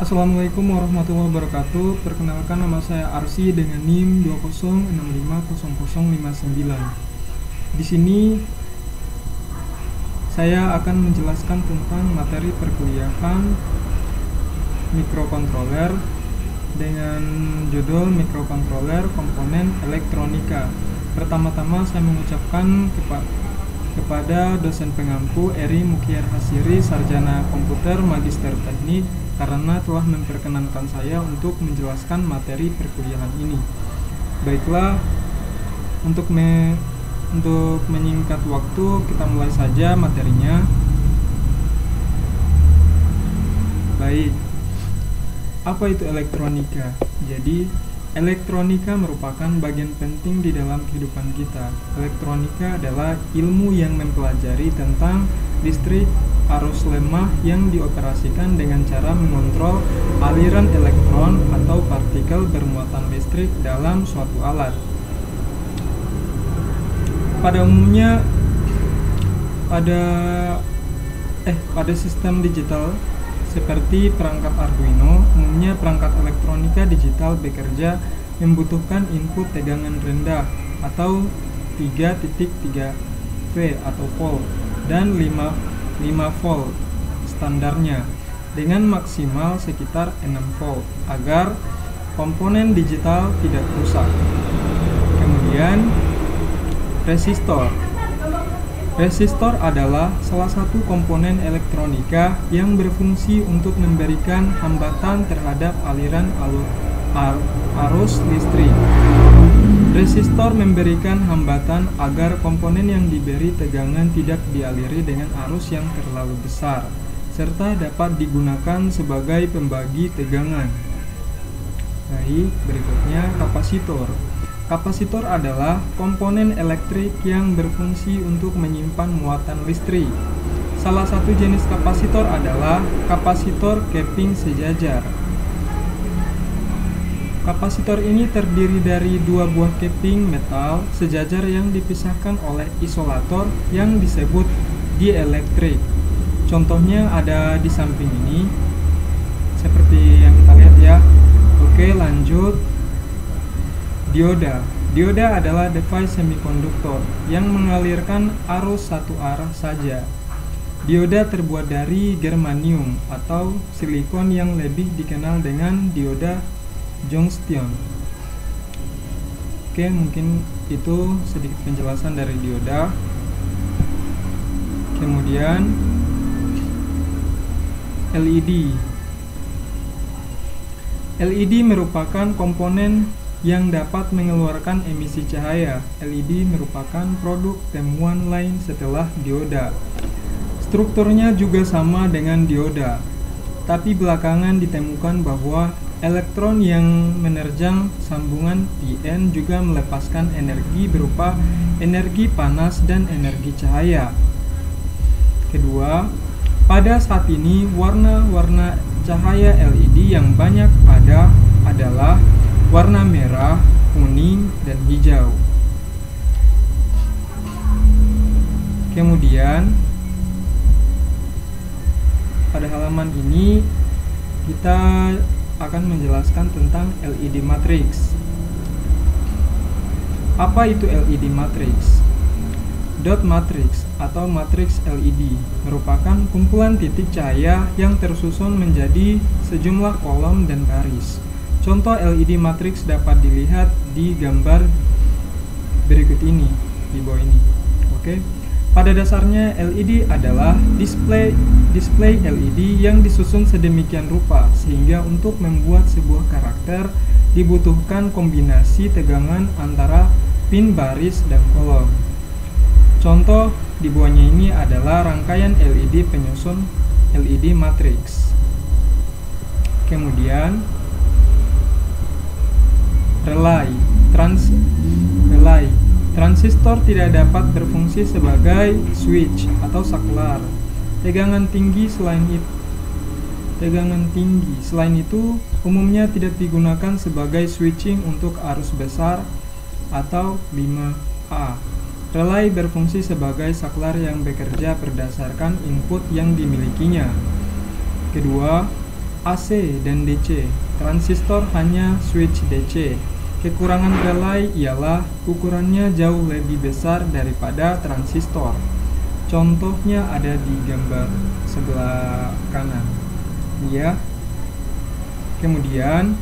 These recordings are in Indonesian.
Assalamualaikum warahmatullahi wabarakatuh. Perkenalkan, nama saya Arsi dengan NIM 20650059. Di sini saya akan menjelaskan tentang materi perkuliahan mikrokontroler dengan judul mikrokontroler komponen elektronika. Pertama-tama saya mengucapkan kepada dosen pengampu Eri Mukiar Hasiri, Sarjana Komputer Magister Teknik, karena telah memperkenankan saya untuk menjelaskan materi perkuliahan ini. Baiklah, untuk menyingkat waktu, kita mulai saja materinya. Baik, apa itu elektronika? Jadi, elektronika merupakan bagian penting di dalam kehidupan kita. Elektronika adalah ilmu yang mempelajari tentang listrik, arus lemah yang dioperasikan dengan cara mengontrol aliran elektron atau partikel bermuatan listrik dalam suatu alat. Pada umumnya pada sistem digital seperti perangkat Arduino, umumnya perangkat elektronika digital bekerja membutuhkan input tegangan rendah atau 3.3 V atau volt dan 5 volt standarnya dengan maksimal sekitar 6 volt agar komponen digital tidak rusak. Kemudian resistor. Resistor adalah salah satu komponen elektronika yang berfungsi untuk memberikan hambatan terhadap aliran arus listrik. Resistor memberikan hambatan agar komponen yang diberi tegangan tidak dialiri dengan arus yang terlalu besar, serta dapat digunakan sebagai pembagi tegangan. Baik, berikutnya kapasitor. Kapasitor adalah komponen elektrik yang berfungsi untuk menyimpan muatan listrik. Salah satu jenis kapasitor adalah kapasitor keping sejajar. Kapasitor ini terdiri dari dua buah keping metal sejajar yang dipisahkan oleh isolator yang disebut dielektrik. Contohnya ada di samping ini, seperti yang kita lihat ya. Oke, lanjut. Dioda. Dioda adalah device semikonduktor yang mengalirkan arus satu arah saja. Dioda terbuat dari germanium atau silikon yang lebih dikenal dengan dioda Johnstown. Oke, mungkin itu sedikit penjelasan dari dioda. Kemudian LED. LED merupakan komponen yang dapat mengeluarkan emisi cahaya. LED merupakan produk temuan lain setelah dioda. Strukturnya juga sama dengan dioda, tapi belakangan ditemukan bahwa elektron yang menerjang sambungan PN juga melepaskan energi berupa energi panas dan energi cahaya. Kedua, pada saat ini warna-warna cahaya LED yang banyak ada adalah warna merah, kuning, dan hijau. Kemudian pada halaman ini kita akan menjelaskan tentang LED matrix. Apa itu LED matrix? Dot matrix atau matriks LED merupakan kumpulan titik cahaya yang tersusun menjadi sejumlah kolom dan baris. Contoh LED matrix dapat dilihat di gambar berikut ini, di bawah ini. Oke. Pada dasarnya LED adalah display LED yang disusun sedemikian rupa sehingga untuk membuat sebuah karakter dibutuhkan kombinasi tegangan antara pin baris dan kolom. Contoh di bawahnya ini adalah rangkaian LED penyusun LED matrix. Kemudian relay. Transistor tidak dapat berfungsi sebagai switch atau saklar. Tegangan tinggi selain itu umumnya tidak digunakan sebagai switching untuk arus besar atau 5A. Relay berfungsi sebagai saklar yang bekerja berdasarkan input yang dimilikinya. Kedua, AC dan DC. Transistor hanya switch DC. Kekurangan relay ialah ukurannya jauh lebih besar daripada transistor. Contohnya ada di gambar sebelah kanan. Ya. Kemudian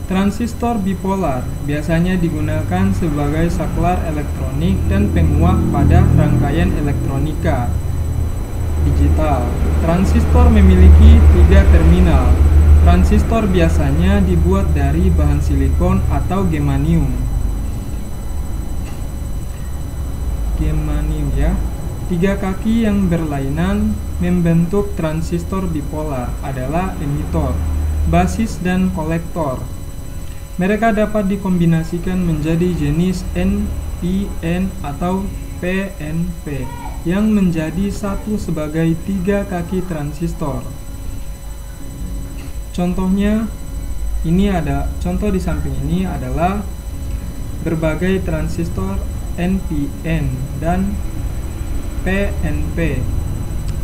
Transistor bipolar biasanya digunakan sebagai saklar elektronik dan penguat pada rangkaian elektronika digital. Transistor memiliki 3 terminal. Transistor biasanya dibuat dari bahan silikon atau germanium ya. 3 kaki yang berlainan membentuk transistor bipolar adalah emitor, basis, dan kolektor. Mereka dapat dikombinasikan menjadi jenis NPN atau PNP yang menjadi satu sebagai 3 kaki transistor. Contohnya, contoh di samping ini adalah berbagai transistor NPN dan PNP.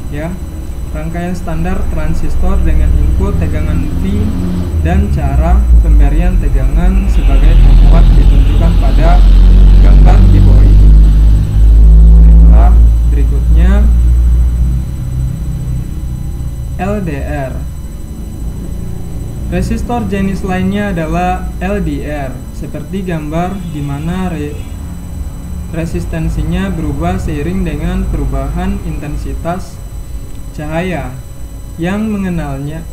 Ya. Rangkaian standar transistor dengan input tegangan V dan cara pemberian tegangan sebagai penguat ditunjukkan pada gambar di bawah ini. Berikutnya LDR. Resistor jenis lainnya adalah LDR, seperti gambar di mana resistensinya berubah seiring dengan perubahan intensitas cahaya yang mengenainya.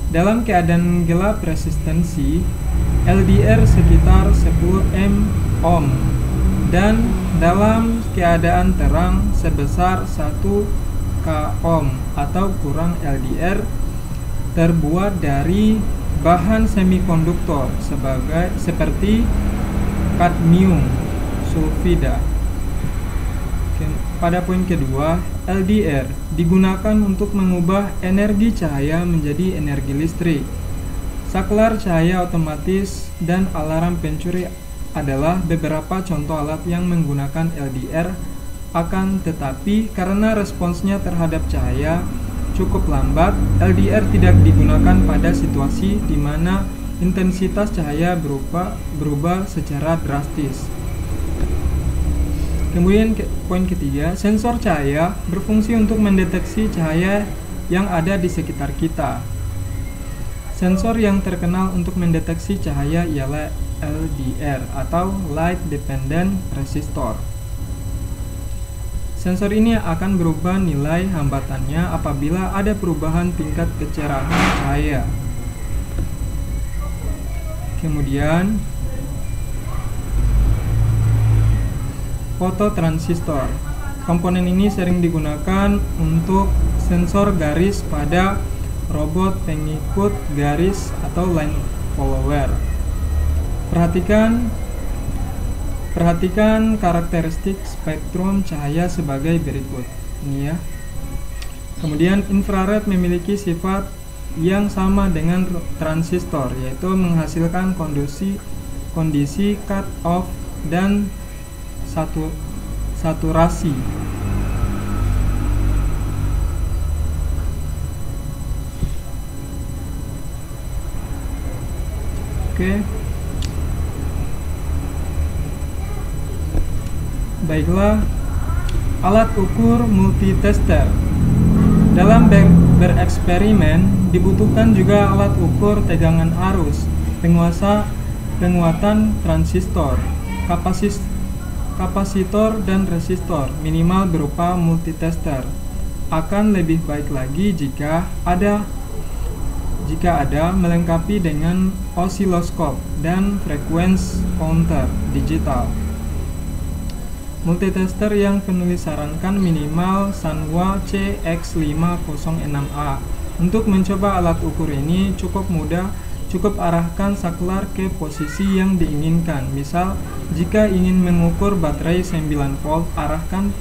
Dalam keadaan gelap resistensi LDR sekitar 10 ohm dan dalam keadaan terang sebesar 1 ohm atau kurang. LDR terbuat dari bahan semikonduktor seperti kadmium sulfida. Pada poin kedua, LDR digunakan untuk mengubah energi cahaya menjadi energi listrik. Saklar cahaya otomatis dan alarm pencuri adalah beberapa contoh alat yang menggunakan LDR. Akan tetapi, karena responsnya terhadap cahaya cukup lambat, LDR tidak digunakan pada situasi di mana intensitas cahaya berubah secara drastis. Kemudian poin ketiga, sensor cahaya berfungsi untuk mendeteksi cahaya yang ada di sekitar kita. Sensor yang terkenal untuk mendeteksi cahaya ialah LDR atau Light Dependent Resistor. Sensor ini akan berubah nilai hambatannya apabila ada perubahan tingkat kecerahan cahaya. Kemudian fototransistor. Komponen ini sering digunakan untuk sensor garis pada robot pengikut garis atau line follower. Perhatikan karakteristik spektrum cahaya sebagai berikut. Ini ya. Kemudian infrared memiliki sifat yang sama dengan transistor, yaitu menghasilkan kondisi cut off dan saturasi. Oke. Baiklah, alat ukur multitester. Dalam bereksperimen dibutuhkan juga alat ukur tegangan arus, penguatan transistor, kapasitor dan resistor minimal berupa multitester. Akan lebih baik lagi jika ada melengkapi dengan osiloskop dan frekuensi counter digital. Multitester yang penulis sarankan minimal Sanwa CX506A. Untuk mencoba alat ukur ini cukup mudah. Cukup arahkan saklar ke posisi yang diinginkan. Misal, jika ingin mengukur baterai 9 volt, arahkan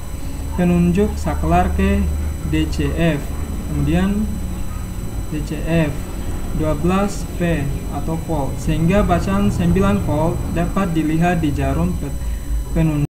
penunjuk saklar ke DCF. Kemudian DCF 12V atau volt, sehingga bacaan 9 volt dapat dilihat di jarum penunjuk